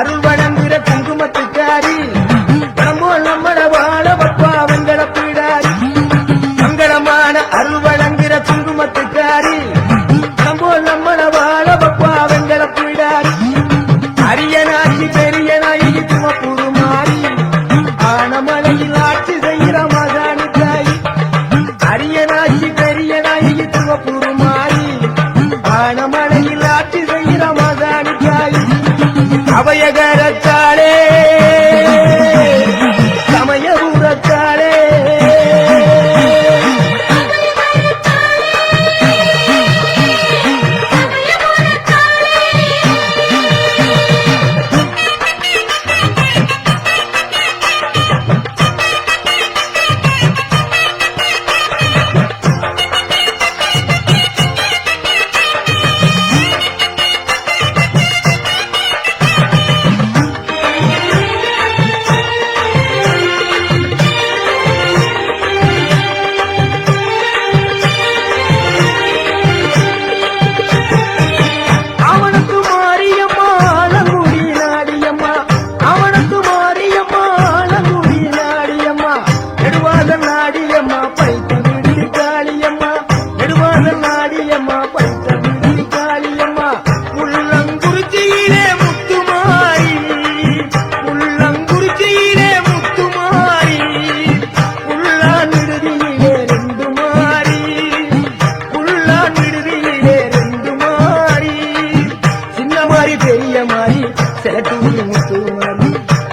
அருள் வழங்குற குங்குமத்துக்காரி நம்ம நம்மள வாழ வப்பா வெங்கல பீடாரி மங்களமான அருள் வழங்குற குங்குமத்துக்காரி நம்ம நம்மள வாழ வப்பா வெங்கல பீடாரி அரியனாட்சி பெரியனாயி துவப்புரு மாறி ஆனமலையில் ஆட்சி செய்கிற மகாணி தாய் அரியனாட்சி பெரியனாயி துவப்புரு மாறி ஆனமலையில் ஆட்சி செய்கிற மகாணி தாய் அபயகரத்தாளே சமயபுரத்தாளே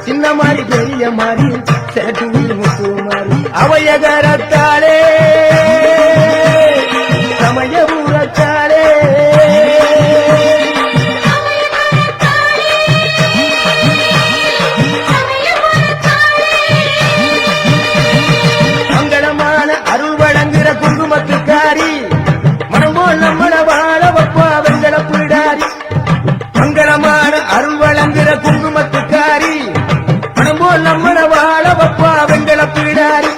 சின்ன மாறி பெரிய மாறி சேட்டூர் முத்து மாறி அவையகரத்தாளே சமயபுரத்தாளே மங்களமான அருள் வழங்குற குங்குமத்துக்காரி மனமோ நம்மள வாழ வப்பா வெங்கல பீடாரி மங்களமான அருள் வழங்குற குங்குமத்துக்காரி மனமோ நம்மள வாழ வப்பா வெங்கல பீடாரி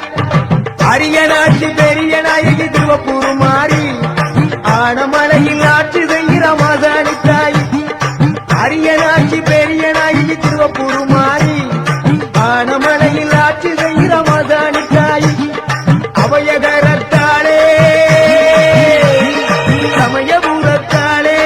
அரியனாட்சி பெரியனாயி திருவப்பூர் மாறி ஆனமலையில் ஆட்சி செய்கிற மகாணி தாய் அரியனாட்சி பெரியனாயி திருவப்பூர் மாறி ஆனமலையில் ஆட்சி செய்கிற மகாணி தாய் அபயகரத்தாளே சமயபுரத்தாளே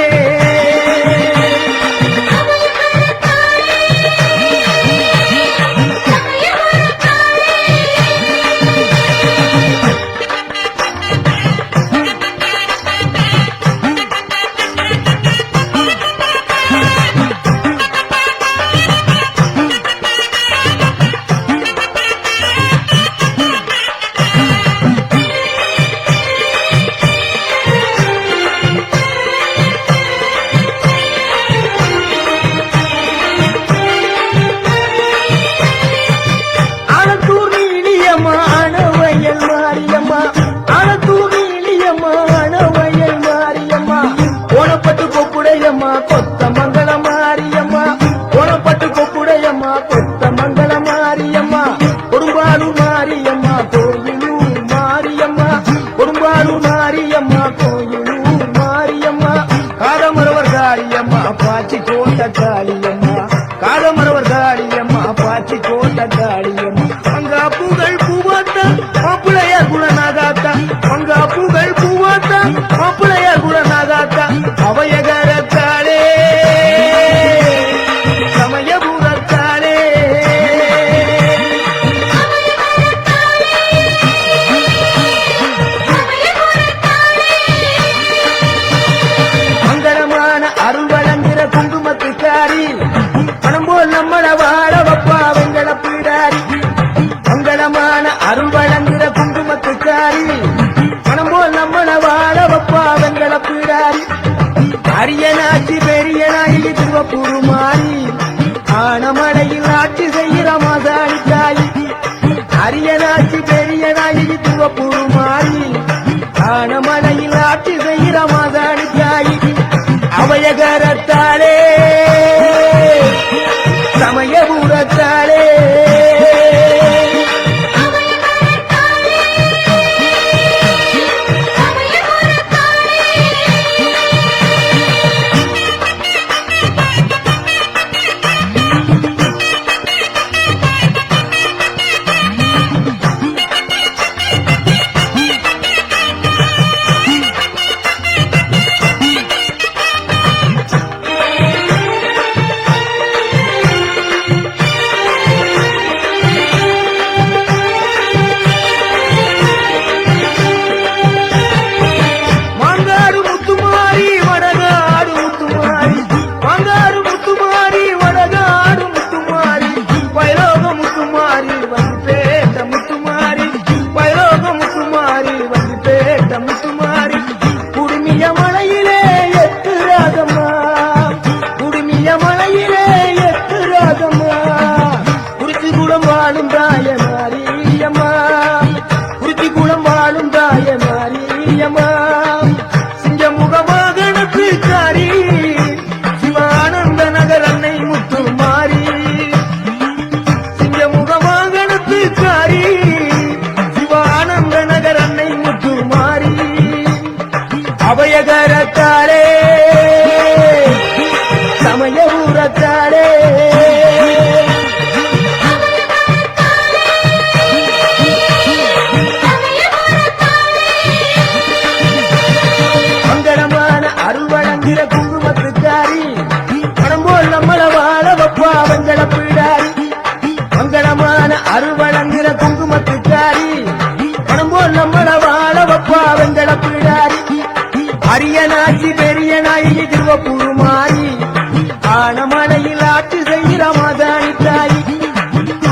கொத்த மங்கள மாரியம்மா கோணப்பட்டு கொப்புடையம்மா கொத்த மங்கள மாரியம்மா கொடும்பாலூர் மாரியம்மா கோயிலூர் மாரியம்மா கொடும்பாலூர் மாரியம்மா கோயிலூர் மாரியம்மா காதமரவர் காளியம்மா பாச்சி கோட்ட காளியம்மா காதமரவர் காளியம்மா பாச்சி கோட்ட காளியம்மா மங்கா பூகள் பூவாத்தா மாப்பிளைய குணநாகாத்தா மங்கா பூகள் பூவாத்தா மாப்பிளைய குணநாகாத்தா அவையகரத்தாளே சமயபுரத்தாளே மங்களமான அருள் வழங்குற குங்குமத்துக்காரி பணம் போல் நம்மள வாழ வப்பா வெங்கல பீடாரி மங்களமான அருள் வழங்குற குங்குமத்துக்காரி பணம் போல் நம்மள வாழ வப்பா வெங்கல பீடாரி அரியனாட்சி பெரியனாயி திருவப்பூர் மாறி ஆனமலையில் ஆட்சி செய்கிற மகாணி தாய் அரியனாட்சி பெரியனாயி திருவப்பூர் மாறி ஆனமலையில் ஆட்சி செய்கிற மகாணி தாய் அபயகரத்தாளே சமயபுரத்தாளே மாறி சிங்கமுக வாகனத்துக்காரி சிவானந்த நகர் அன்னை முத்து மாறி அபயகரத்தாளே சமயபுரத்தாளே மங்களமான அருள் வழங்குகிற குங்குமத்துக்காரி பணம் போல் நம்மள வாழ வப்பா வெங்கட பீடாரி மங்களமான அருள் வழங்குகிற குங்குமத்துக்காரி பணம் போல் நம்மள வாழ வப்பா வெங்கட பீடாரி அரியனாட்சி பெரிய நாயகி திருவப்பூர் மாறி ஆனமலையில் ஆட்சி செய்கிற மாதாணி தாயி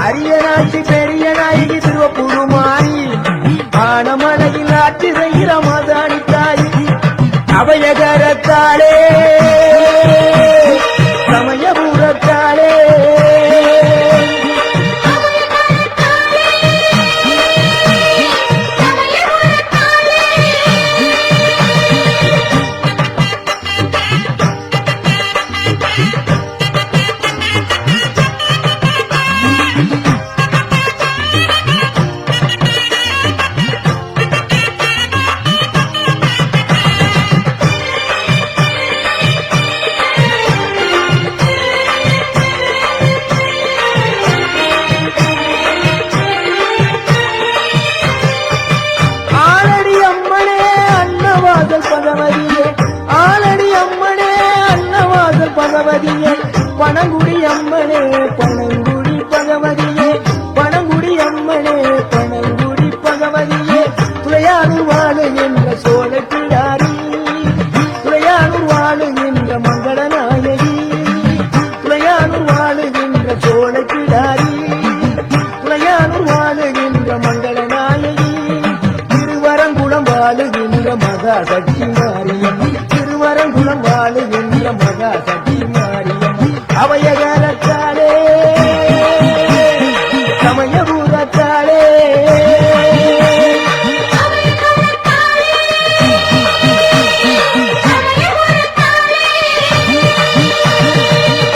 அரியனாட்சி பெரிய நாயகி திருவப்பூர் மாறி ஆனமலையில் ஆட்சி செய்கிற மாதாணி தாயி அபயகரத்தாளே சமயபுரத்தாளே பகவதியே பணங்குடி அம்மனே பணங்குடி பகவதியே பணங்குடி அம்மனே பணங்குடி பகவதியே துளையானூர் வாழு என்ற சோழ பிடாரி துளையானூர் வாழு என்ற மங்களநாயகி துளையானூர் வாழு என்ற சோழ பிடாரி துளையானூர் வாழு என்ற மங்களநாயகி திருவரங்குளம் வாழுகின்ற மகா சக்தி மாரியம் திருவரங்குளம் வாழுகின்ற மகா சக்தி மாரியம் அபயகரத்தாளே சமயபுரத்தாளே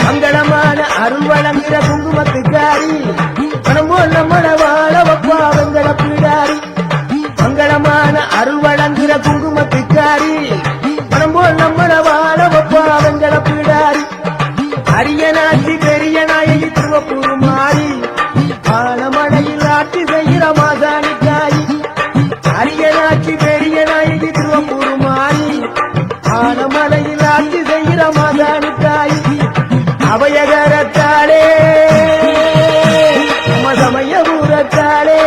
மங்களமான அருள் வழங்குகிற குங்குமத்துக்காரி பணம் போல் நம்மள வாழ வப்பா வெங்கட பீடாரி மங்களமான அருள் வழங்குகிற குங்குமத்துக்காரி பணம் போல் நம்மள வாழ வப்பா வெங்கட பீடாரி அரியனாட்சி பெரிய நாயகி திருவப்பூர் மாறி ஆனமலையில் ஆட்சி செய்கிற மாதாணி தாயி அரியனாட்சி பெரிய நாயகி திருவப்பூர் மாறி ஆனமலையில் ஆட்சி செய்கிற மாதாணி தாயி அபயகரத்தாளே சமயபுரத்தாளே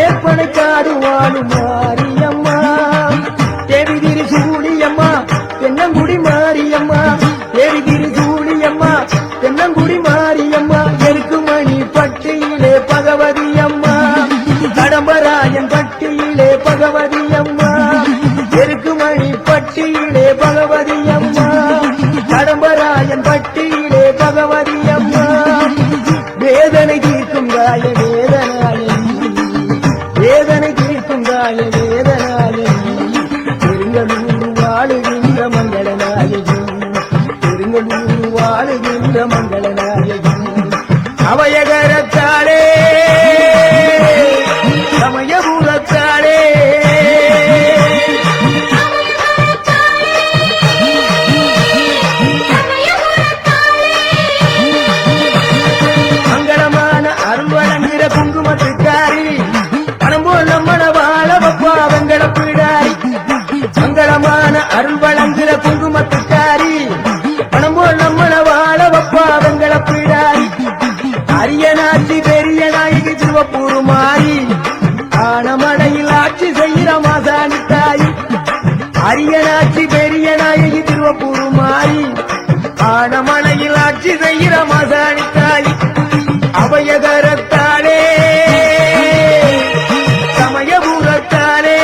மேற்பனைக்காடுவானு மாரியம்மா தேவி திரு சூழியம்மா தென்னங்குடி மாரியம்மா தேவி திரு சூழியம்மா தென்னங்குடி மாரியம்மா எருக்குமணி பட்டியிலே பகவதி அம்மா கடம்பராயன் பட்டியிலே பகவதி அம்மா எருக்குமணி பட்டியிலே பகவதி அம்மா கடம்பராயன் பட்டியிலே பகவதி அம்மா வேதனை தீர்க்கும் காய வேதனாயன் வேதனை தீர்க்கும் காய வேதனாயன் பெருங்கலூர் வாழுகின்ற மங்களநாயகி பெருங்கலூர் வாழுகின்ற மங்களநாயகி அபயகரத்தாளே சமயபுரத்தாளே மங்களமான அருள் வழங்குகிற குங்குமத்துக்காரி பணம் போல் நம்மள வாழ வப்பா வெங்கல பிடாரி அரியனாட்சி பெரிய நாயகி திருவப்பூர் மாறி ஆனமலையில் ஆட்சி செய்கிற மாசாணி தாய் அரியனாட்சி பெரிய நாயகி திருவப்பூர் மாறி ஆனமலையில் ஆட்சி செய்கிற மாசாணி தாய் அபயகரத்தாலே சமயபுரத்தாலே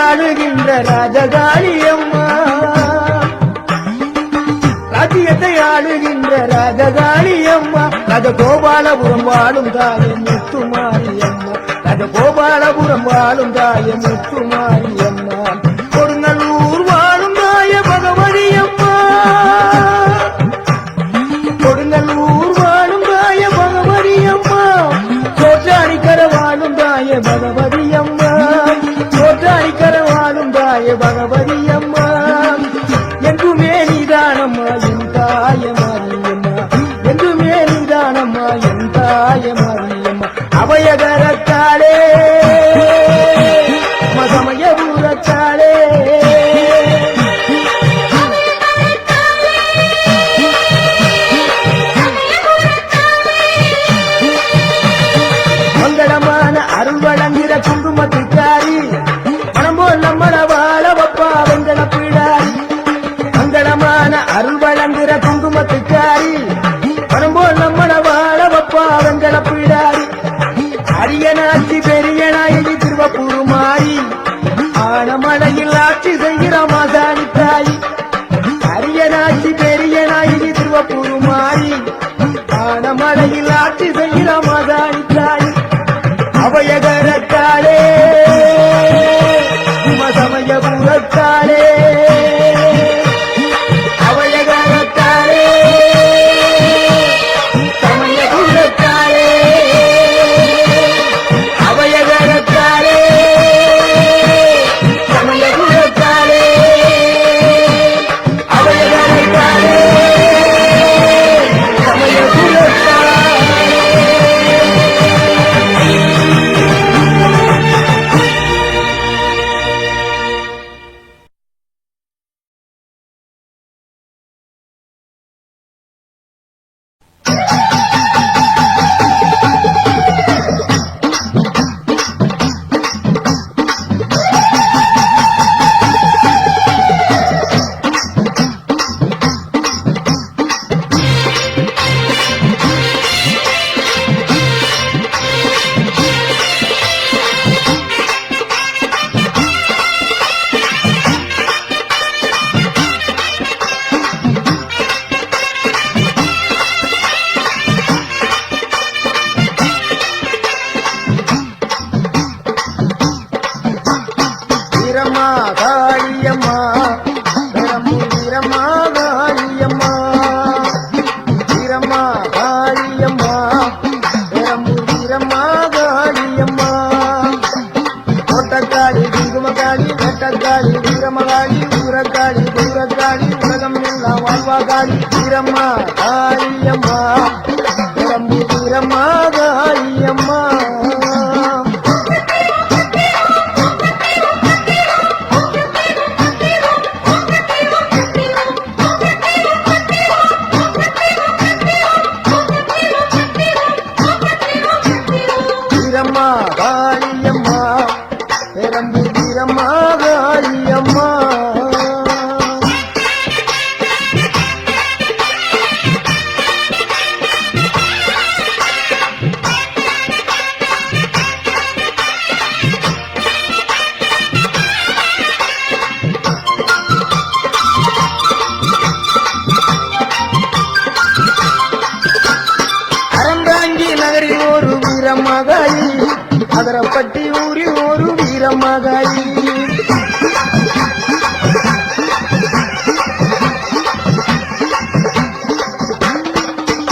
ஆளுகின்ற ராஜகாளியம்மா ராஜ்யத்தை ஆளுகின்ற ராஜகாளியம்மா ராஜகோபாலபுரம் வாழும் தாய முத்துமாரியம்மா ராஜகோபாலபுரம் வாழும் தாய முத்துமாரியம்மா கொடுங்கல்லூர் வாழும் தாய பகவதியம்மா கொடுங்கல்லூர் வாழும் தாய பகவதியம்மா கோட்டாரிக்கர வாழும் தாய பகவதியம்மா கோட்டாரிக்கர வாழும் தாய பகவதியம்மா என்றுமே நீதானம்மா என் தாய மாரியம்மா என்றுமே நீதானம்மா என் தாய மாரியம்மா அபயகரத்தாளே மசமயபூரத்தாளே மங்களமான அருள் வழங்குகிற குங்குமத்துக்காரி நம்மள வாழ வப்பா வெங்கல பிடாரி மங்களமான அருள் வழங்குகிற குங்குமத்துக்காரி பணம்போல் நம்மள வாழ வப்பா வெங்கல பிடாரி அரியனாட்சி பெரிய நாயகி திருவப்பூர் மாறி ஆனமலையில் ஆட்சி செய்கிற மாசாணி தாய் அரியனாட்சி பெரிய நாயகி திருவப்பூர் மாறி ஆனமலையில் ஆட்சி செய்கிற மாசாணி தாய் அபயகரத்தாளே சமயபுரத்தாளே அபயகரத்தாளே சமயபுரத்தாளே அபயகரத்தாளே சமயபுரத்தாளே அபயகரத்தாளே சமயபுரத்தாளே வீரம்மா காளியம்மா உடம்பு வீரம்மா காளியம்மா வீரம்மா காளியம்மா உடம்பு வீரம்மா காளியம்மா அதரப்பட்டி ஊரில் ஒரு வீரமகாளி.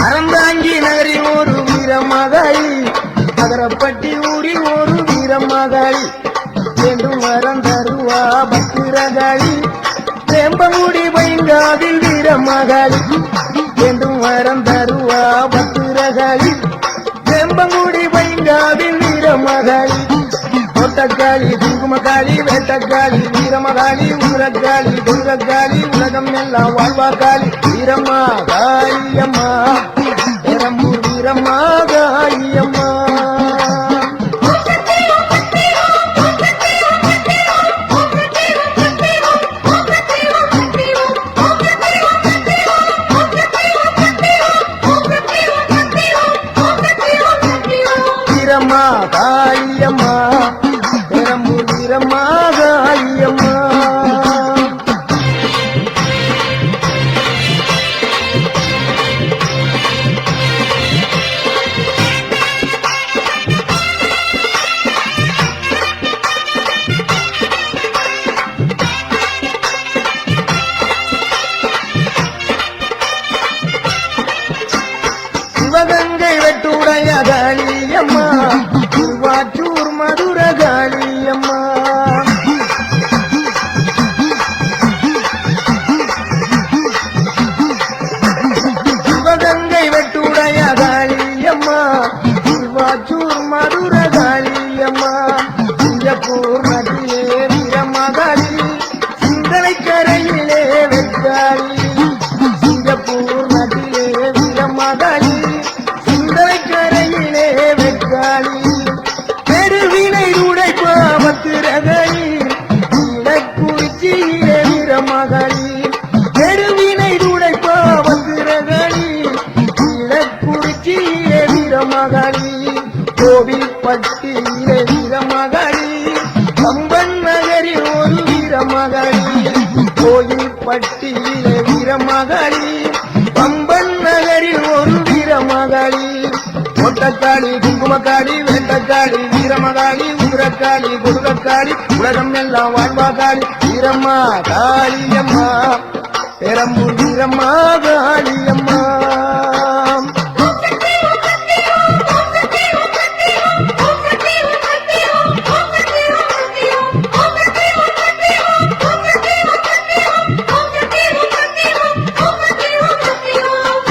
அறந்தாங்கி நகரில் ஒரு வீரமகாளி, அதரப்பட்டி ஊரில் ஒரு வீரமகாளி. என்றும் வரம் தருவா பத்திரகாளி, வேம்பங்குடி பைங்காவில் வீரமகாளி. என்றும் வரம் தருவா பத்திரகாளி, வேம்பங்குடி பைங்காவில் வீரமகாளி. கோட்டக்காளி, குங்குமக்காளி, வேட்டக்காளி, வீரமகாளி, ஊரக்காளி, துர்கக்காளி, உலகம் எல்லாம் வாழ்வாக்காளி. வீரமகாளி அம்மா, பெரம்பூர் வீரமகாளி அம்மா. வீரமகாளி அம்மா, பெரம்பூர் வீரமகாளி அம்மா. சிவகங்கை வெட்டுடைய காளியம்மா, திருவாச்சூர் மதுர காளியம்மா. சிவகங்கை வெட்டுடைய காளியம்மா, திருவாச்சூர் மதுர காளியம்மா. சிங்கப்பூர் நதியே வீரமகாளி, சிந்தனை கரையிலே வெக்காளி. சிங்கப்பூர் நதியே வீரமகாளி, சிந்தனை கரையிலே வெக்காளி. பெருவினை உடைப்பா பத்திரகாளி, இலக்குறிச்சியிலே வீரமகாளி. பெருவினை உடைப்பா பத்திரகாளி, இலக்குறிச்சியிலே வீரமகாளி. கோவில்பட்டியிலே வீரமகாளி, கம்பன் நகரில் ஒரு வீரமகாளி. கோயில்பட்டியிலே வீரமகாளி, கம்பன் நகரில் ஒரு வீரமகாளி. கோட்டக்காளி, குங்குமக்காளி, வேட்டக்காளி, வீரமகாளி, ஊரக்காளி, குடுகக்காளி, உலகம் எல்லாம் வாழ்வாக்காளி. வீரமகாளி அம்மா, பெரம்பூர் வீரமகாளி அம்மா.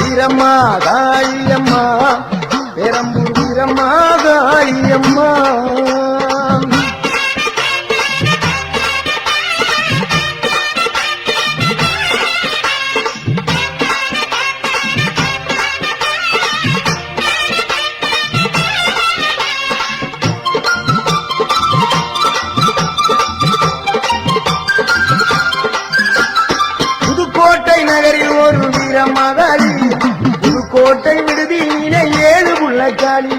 வீரமகாளி அம்மா, பெரம்பூர் வீரமகாளி அம்மா. புதுக்கோட்டை நகரில் ஒரு வீரமகாளி, புதுக்கோட்டை விடுதியிலே 7 புள்ளக்காளி.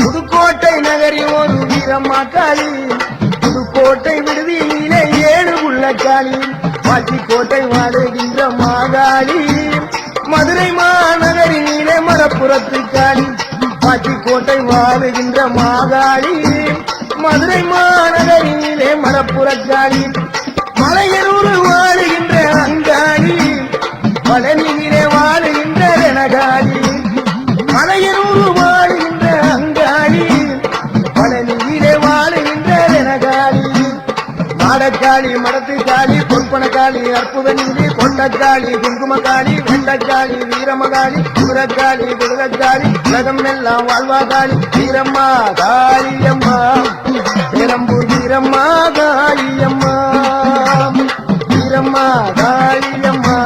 புதுக்கோட்டை நகரில் ஒரு வீரமகாளி, புதுக்கோட்டை விடுதியிலே 7 புள்ளக்காளி. பாச்சிக்கோட்டை வாழுகின்ற மாகாளி, மதுரை மாநகரிலே மரப்புறத்து காளி. பாச்சிக்கோட்டை வாழுகின்ற மாகாளி, மதுரை மாநகரிலே மரப்புறக்காளி. மலையனூர் வாழுகின்ற அங்காளி, பழனியிலே வாழுகின்ற ரணகாளி. மலையனூர் வாழுகின்ற அங்காளி, பழனியிலே வாழுகின்ற ரணகாளி. மாடக்காளி, மடத்துக்காளி, பொற்பனக்காளி, அற்புத நீதி, கொண்டக்காளி, குங்குமக்காளி, வெண்டக்காளி, வீரமகாளி, ஊரக்காளி, குடுகக்காளி, உலகம் எல்லாம் வாழ்வாக்காளி. வீரமகாளி அம்மா, பெரம்பூர் வீரமகாளி அம்மா. வீரமகாளி அம்மா,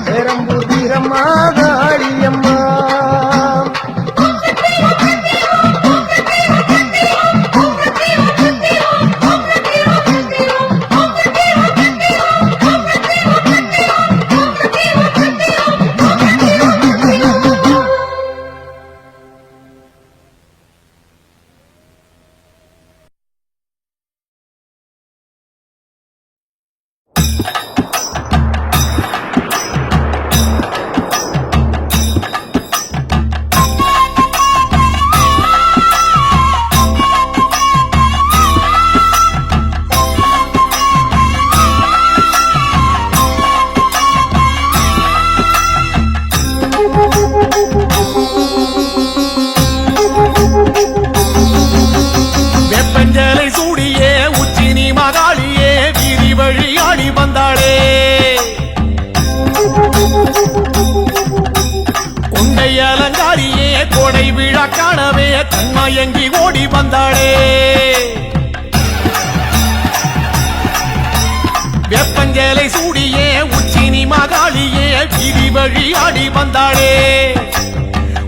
பெரம்பூர் வீரமகாளி அம்மா. வீதி வழி ஆடி வந்தாளே கொண்டை அலங்காரியே கோடை விழா காணவே கண்மயங்கி ஓடி வந்தாளே வெப்பஞ்சலை சூடியே உச்சினி மகாளியே வீதி வழி ஆடி வந்தாளே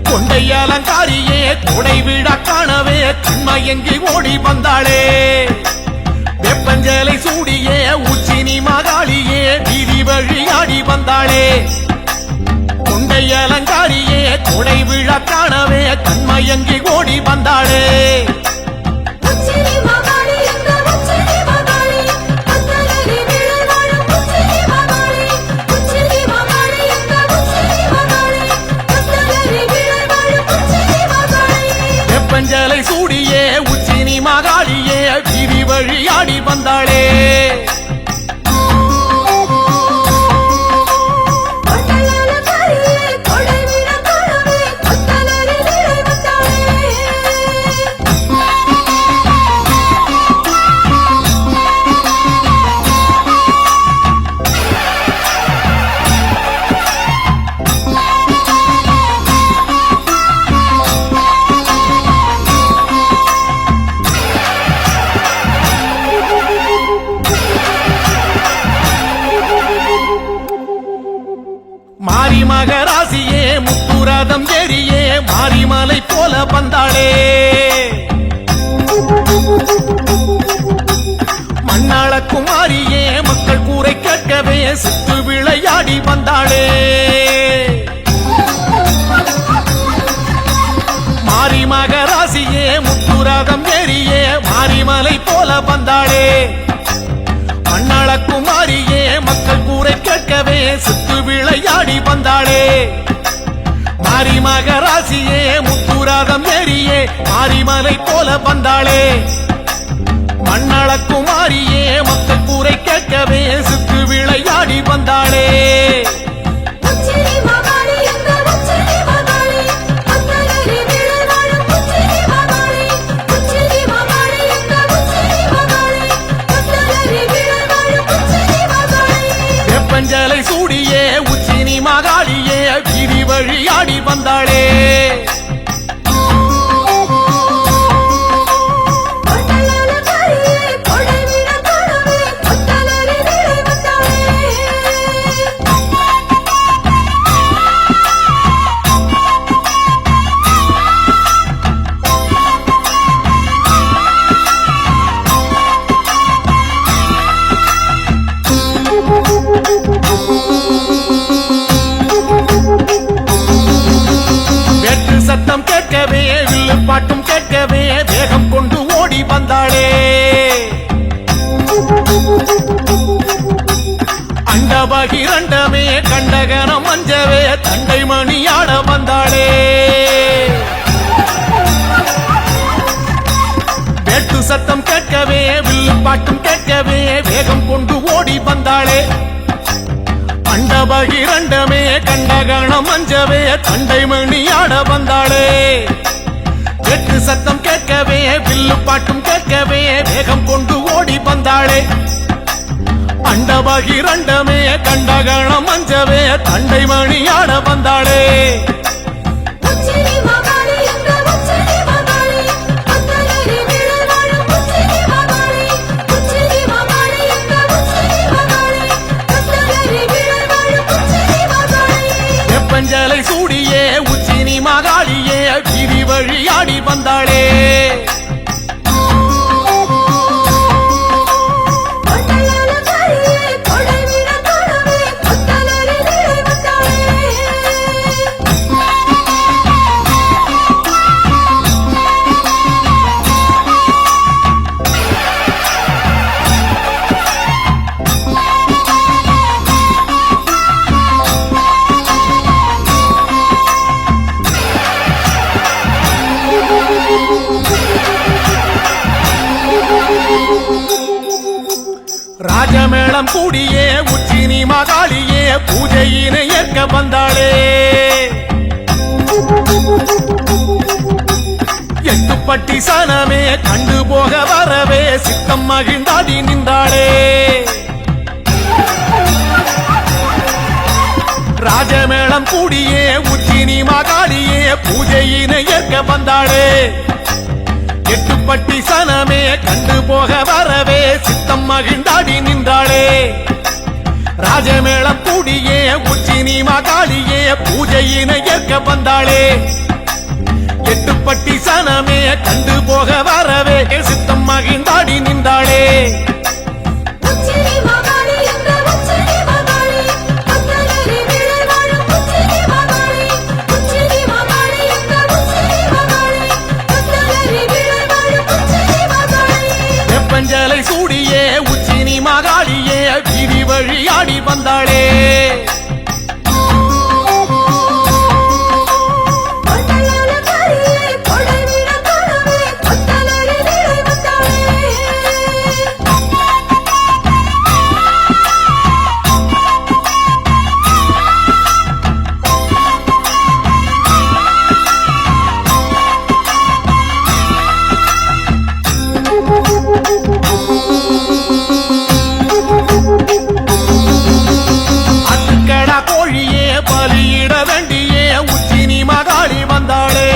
கொண்டை அலங்காரியே கோடை விழா காணவே கண்மயங்கி ஓடி வந்தாளே வெப்பஞ்சலை சூடியே உச்சினி மகாளியே வீதி வழி ஆடி வந்தாளே கொண்டை அலங்காரியே கோடை விழா காணவே கண்மயங்கி ஓடி வந்தாளே வெப்பஞ்சலை சூடியே உச்சினி மகாளியே வீதி வழி ஆடி வந்தாளே மாரி மகராசியே முத்துரதம் ஏறியே மாரிமலை போல வந்தாளே மண்ணாள குமாரியே மக்கள் கூரை கேட்கவே சித்து விளையாடி வந்தாளே மாரி மகராசியே முத்துரதம் ஏறியே மாரிமலை போல வந்தாளே மண்ணாள குமாரியே மக்கள் கூரை கேட்கவே சித்து விளையாடி வந்தாளே மாரி மகராசியே முத்துராதம் ஏறியே மாரிமலை போல வந்தாளே மண்ணாள குமாரியே மக்கள் கூரை கேட்கவே சித்து விளையாடி வந்தாளே வெப்பஞ்சலை சூடியே உச்சினி மகாளியே வீதி வழி ஆடி வந்தாளே சத்தம் கேட்கவே வில்லு பாட்டும் கேட்கவே வேகம் கொண்டு ஓடி வந்தாளே அண்டபகிரண்டமே கண்டகனம் மஞ்சவே தண்டை மணியாட வந்தாளே வேட்டு சத்தம் கேட்கவே வில்லு பாட்டும் கேட்கவே வேகம் கொண்டு ஓடி வந்தாளே அண்டபகிரண்டமே கண்டகணம் மஞ்சவே தண்டை மணியாட வந்தாளே வெட்டு சத்தம் கேட்கவே வில்லு பாட்டும் கேட்கவே வேகம் கொண்டு ஓடி வந்தாளே அண்டபகிரண்டமே கண்டகணம் மஞ்சவே தண்டை மணியாட வந்தாளே வெப்பஞ்சலை சூடியே உச்சினி மகாளியே வீதி வழி ஆடி வந்தாளே ராஜமேளம் கூடியே உச்சினி மகாளியே பூஜையினை ஏற்க வந்தாளே எட்டுப்பட்டி சனமே கண்டு போக வரவே சித்தம் மகிழ்ந்தாடி நின்றாளே பூஜையினை ஏற்க வந்தாளே எட்டுப்பட்டி சனமே கண்டு போக வரவே சித்தம் மகிழ்ந்தாடி நின்றாளே ராஜமேளம் கூடியே உச்சினி மகாளியே பூஜையினை ஏற்க வந்தாளே எட்டுப்பட்டி சனமே கண்டு போக வரவே சித்தம் மகிழ்ந்தாடி நின்றாளே வெப்பஞ்சலை சூடியே உச்சினி மகாளியே வீதி வழியாடி வந்தாளே அட்டுக்கடா கோழியே பலியிட வேண்டியே உச்சினி மகாளி வந்தாளே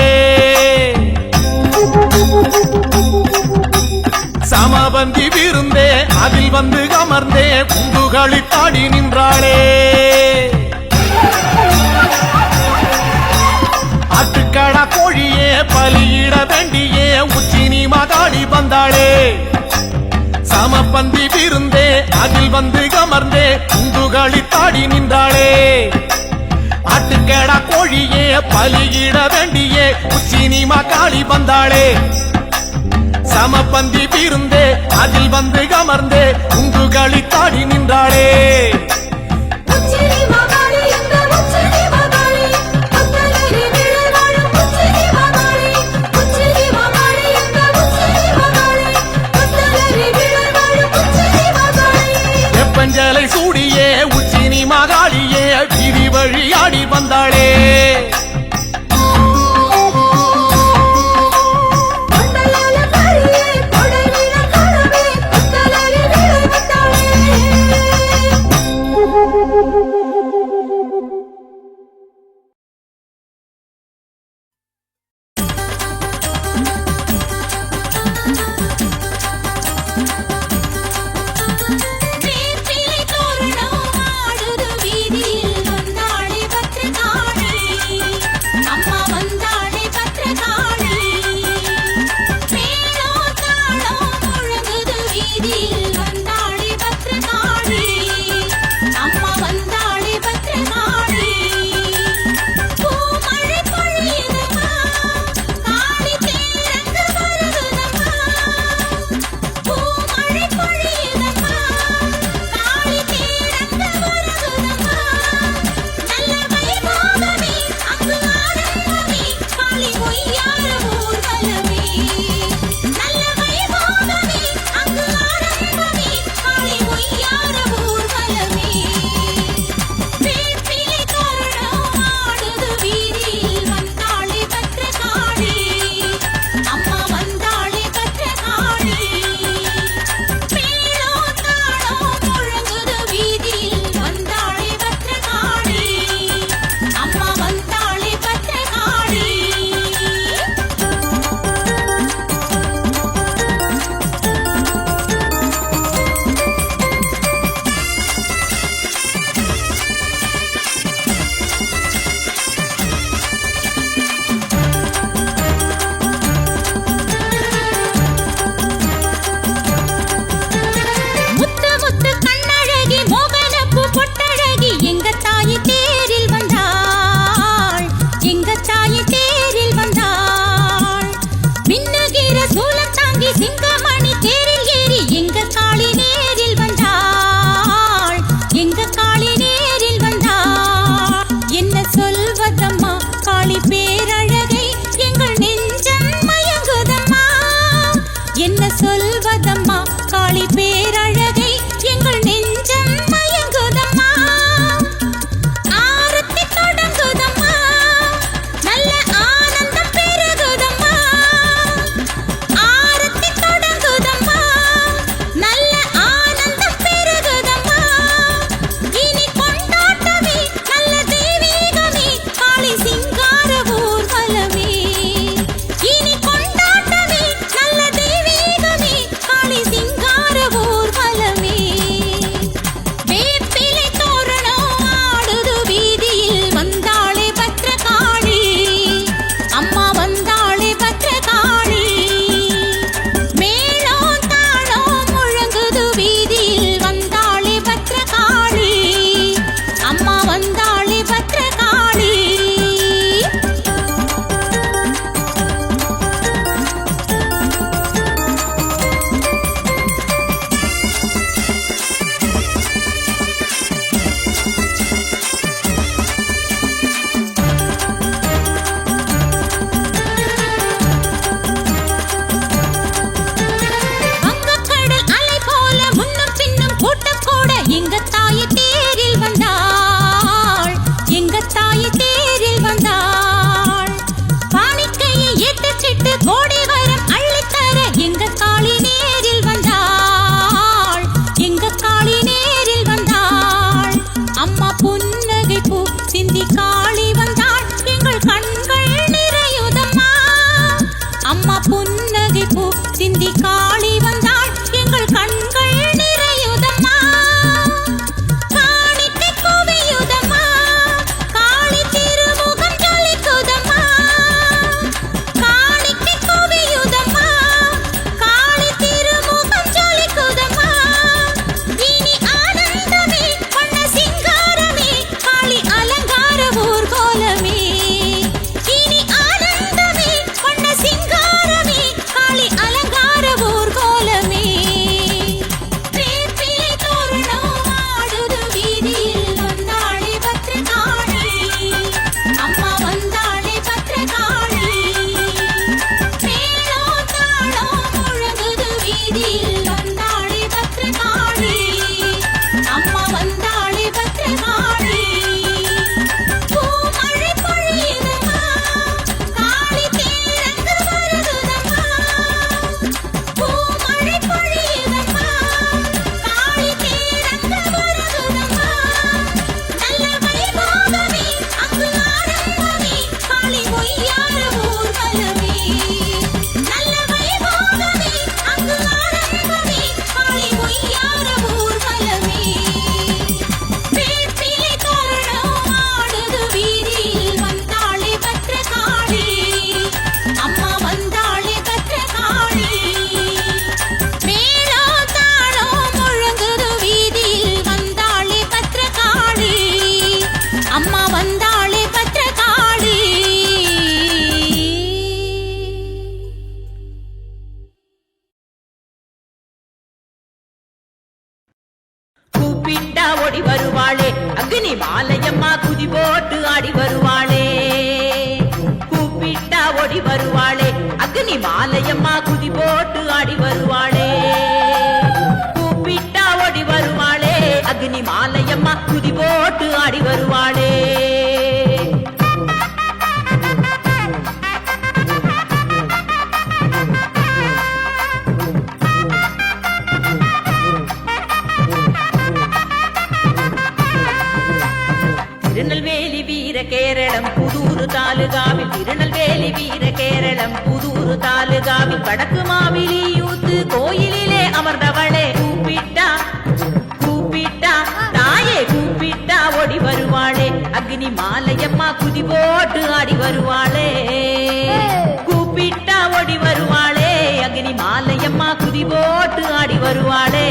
சமபந்தி விருந்தே அதில் வந்து அமர்ந்தே குண்டுகளி தாடி நின்றாளே அட்டுக்கடா கோழியே பலியிட வேண்டியே உச்சினி மகாளி வந்தாளே சமபந்தி விருந்தே அதில் வந்து அமர்ந்தே குண்டுகளி தாடி நின்றாளே ஆட்டுக்கடா கோழியே பலியிட வேண்டியே உச்சினி மகாளி வந்தாளே சமபந்தி விருந்தே அதில் வந்து அமர்ந்தே குண்டுகளி தாடி நின்றாளே வெப்பஞ்சலை சூடியே உச்சினி மகாளியே வீதி வழியாடி வந்தாளே ஓடி வருவாளே அக்னி மாலையம்மா குதி போட்டு ஆடி வருவாளே கூப்பிட்டா ஓடி வருவாளே அக்னி மாலையம்மா குதி போட்டு ஆடி வருவாளே கூப்பிட்டா ஓடி வருவாளே அக்னி மாலையம்மா குதி போட்டு ஆடி வருவாளே திருநெல்வேலி வீர கேரளம் புதூரு தாலுகாவில் திருநெல்வேலி வீர கேரளம் புதூரு தாலுகாவில் வடக்கு மாவிலி யூத்து கோயிலிலே அமர்ந்தவளே கூப்பிட்டா கூப்பிட்டா தாயே கூப்பிட்டா ஓடி வருவாளே அக்னி மாலையம்மா குதி போட்டு ஆடி வருவாளே கூப்பிட்டா ஓடி வருவாளே அக்னி மாலையம்மா குதி போட்டு ஆடி வருவாளே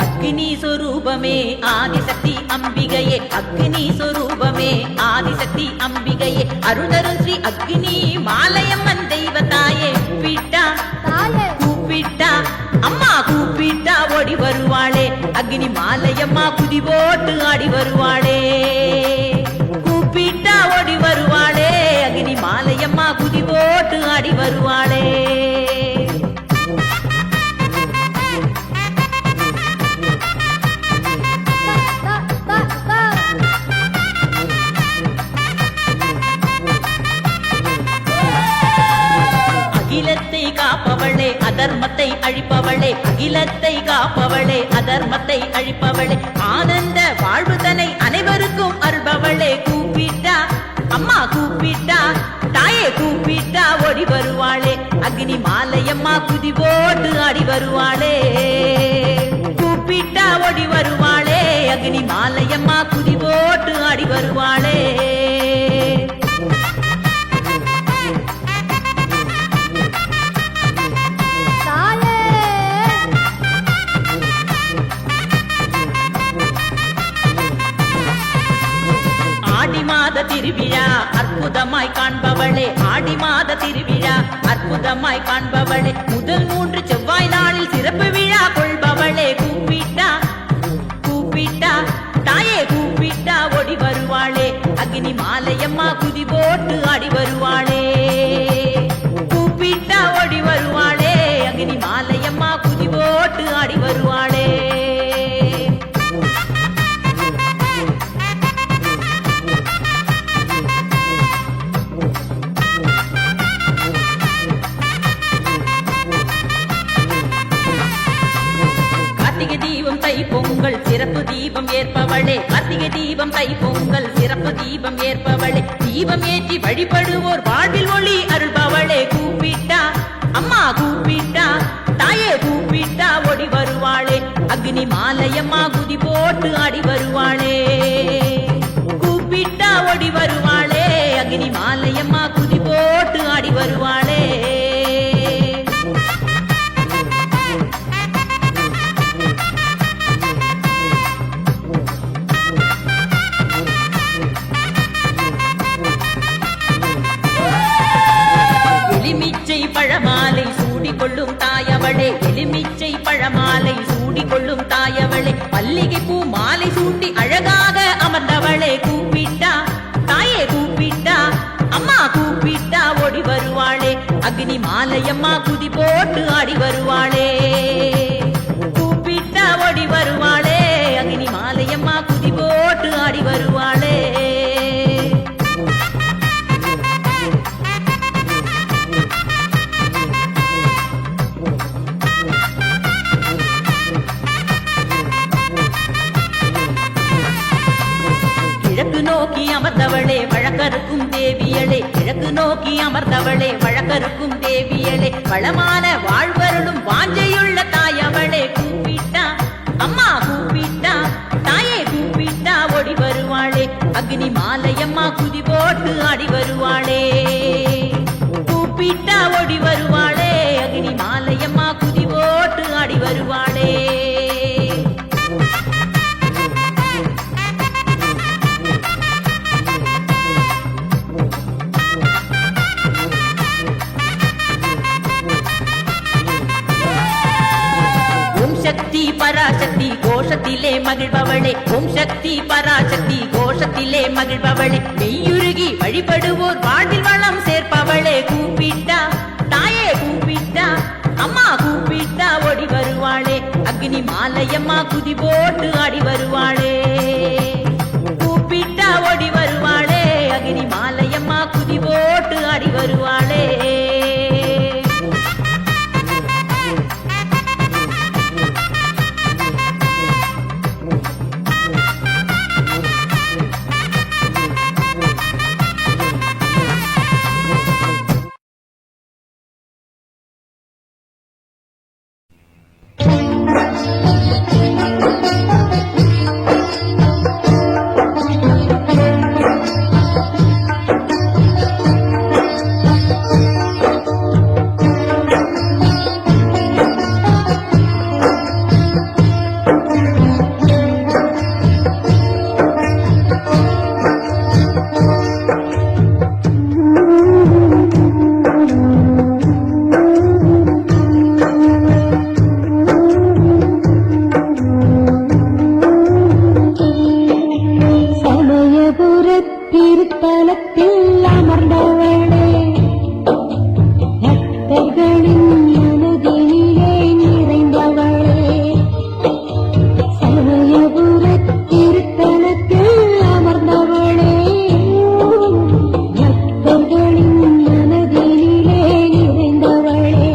அக்னி சொரூபமே ஆதிசக்தி அம்பிகையே அக்னி சொரூபமே ஆதிசக்தி அம்பிகையே அருணரும் ஸ்ரீ அக்னி மாலையம்மன் தெய்வ தாயே கூப்பிட்டா கூப்பிட்டா அம்மா கூப்பிட்டா ஓடி வருவாளே அக்னி மாலையம்மா குதி போட்டு ஆடி வருவாளே கூப்பிட்டா ஓடி வருவாளே அக்னி மாலையம்மா குதி போட்டு ஆடி வருவாளே அகிலத்தை காப்பவளே அதர்மத்தை அழிப்பவளே அகிலத்தை காப்பவளே அதர்மத்தை அழிப்பவளே ஆனந்த வாழ்வு தன்னை அனைவருக்கும் அருள்பவளே கூப்பிட்டா அம்மா கூப்பிட்டா தாயே கூப்பிட்டா ஓடி வருவாளே அக்னி மாலையம்மா குதி போட்டு ஆடி வருவாளே கூப்பிட்டா ஓடி வருவாளே அக்னி மாலையம்மா குதி போட்டு ஆடி வருவாளே ஆடி மாத திருவிழா அற்புதமாய் காண்பவளே ஆடி மாத திருவிழா அற்புதமாய் காண்பவளே முதல் 3 செவ்வாய் நாளில் சிறப்பு விழா கொள்பவளே கூப்பிட்டா கூப்பிட்டா தாயே கூப்பிட்டா ஓடி வருவாளே அக்னி மாலையம்மா குதி போட்டு ஆடி வருவாளே கூப்பிட்டா ஓடி வருவாளே அக்னி மாலையம்மா குதி போட்டு ஆடி வருவாளே கார்த்திகை தீபம் தை பொங்கல் சிறப்பு தீபம் ஏற்பவளே கார்த்திகை தீபம் தை பொங்கல் சிறப்பு தீபம் ஏற்பவளே தீபம் ஏற்றி வழிபடுவோர் வாழ்வில் ஒளி அருள்பவளே கூப்பிட்டா அம்மா கூப்பிட்டா தாயே கூப்பிட்டா ஓடி வருவாளே அக்னி மாலையம்மா குதி போட்டு ஆடி வருவாளே கூப்பிட்டா ஓடி வருவாளே அக்னி மாலையம்மா குதி போட்டு ஆடி வருவாளே எலுமிச்சை பழமாலை சூடிக்கொள்ளும் தாயவளே எலுமிச்சை பழமாலை சூடிக்கொள்ளும் தாயவளே மல்லிகை பூ மாலை சூட்டி அழகாக அமர்ந்தவளே கூப்பிட்டா தாயே கூப்பிட்டா அம்மா கூப்பிட்டா ஓடி வருவாளே அக்னி மாலையம்மா குதி போட்டு ஆடி வருவாளே கூப்பிட்டா ஓடி வருவாளே அக்னி மாலையம்மா குதி போட்டு ஆடி வருவாளே கிழக்கு நோக்கி அமர்ந்தவளே வழக்கருக்கும் தேவியளே கிழக்கு நோக்கி அமர்ந்தவளே வழக்கருக்கும் தேவியளே வளமான வாழ்வருளும் வாஞ்சையுள்ள தாயவளே கூப்பிட்டா அம்மா கூப்பிட்டா தாயே கூப்பிட்டா ஓடி வருவாளே அக்னி மாலையம்மா குதி போட்டு ஆடி வருவாளே கூப்பிட்டா ஓடி வருவாளே அக்னி மாலையம்மா குதி போட்டு ஆடி வருவாளே பராசக்தி கோஷத்திலே மகிழ்பவளே ஓம் சக்தி பராசக்தி கோஷத்திலே மகிழ்பவளே மெய்யுருகி வழிபடுவோர் வாழ்வில் வளம் சேர்ப்பவளே கூப்பிட்டா தாயே கூப்பிட்டா அம்மா கூப்பிட்டா ஓடி வருவாளே அக்னி மாலையம்மா குதி போட்டு ஆடி வருவாளே கூப்பிட்டா ஓடி வருவாளே அக்னி மாலையம்மா குதி போட்டு ஆடி வருவாளே திருத்தலத்தில் அமர்ந்தவளே பக்தர்களின் மனதிலே நிறைந்தவளே சமயபுர திருத்தலத்தில் அமர்ந்தவளே பக்தர்களின் மனதிலே நிறைந்தவளே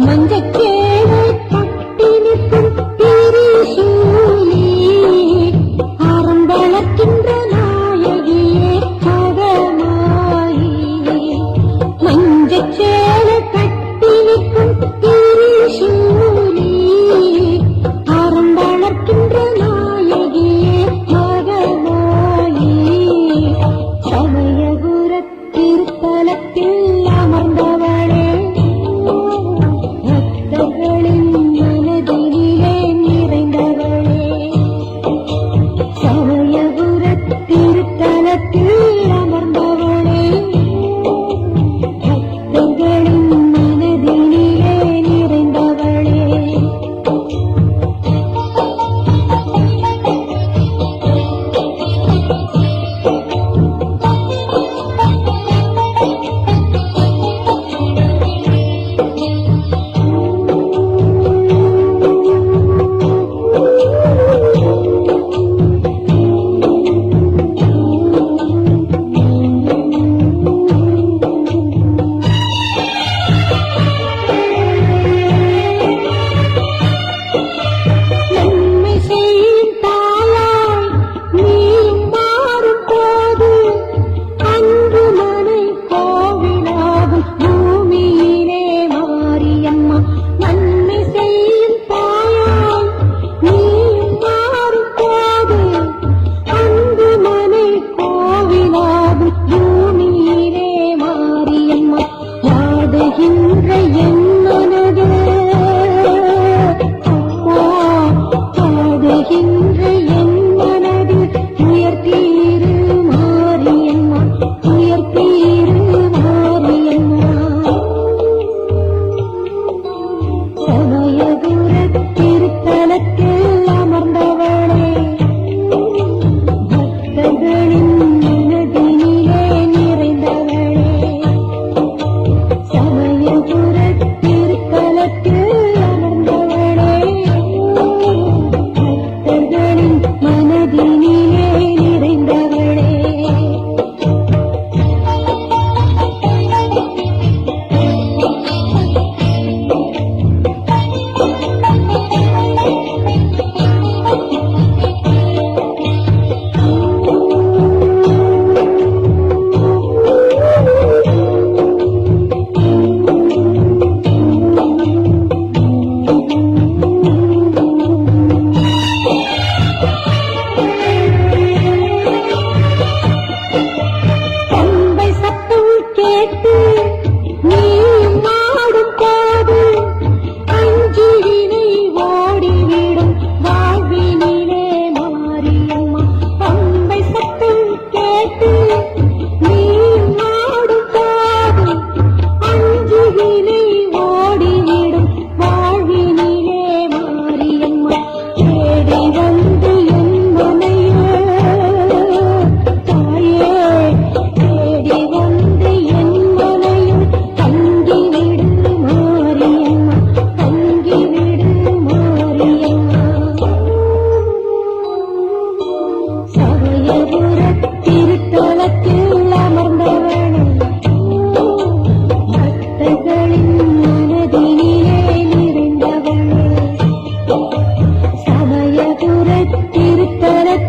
மஞ்சக்கேளை கட்டி நிற்கும் திரிசூலி ஆரம்பளக்கின்ற சேலை கட்டி நிற்கும் திரிசூலி ஆரம் வளர்க்கின்ற நாயகியே மகமாயி சமயபுர திருத்தலத்தில் அமர்ந்தவளே பக்தர்களின் மனதிலே நிறைந்தவளே சமயபுர திருத்தலத்தில் அமர்ந்தவளே மனதிலே நிறைந்தவளே திருத்தலத்தில் அமர்ந்தவளே பக்தர்களின் திருத்தலத்தில்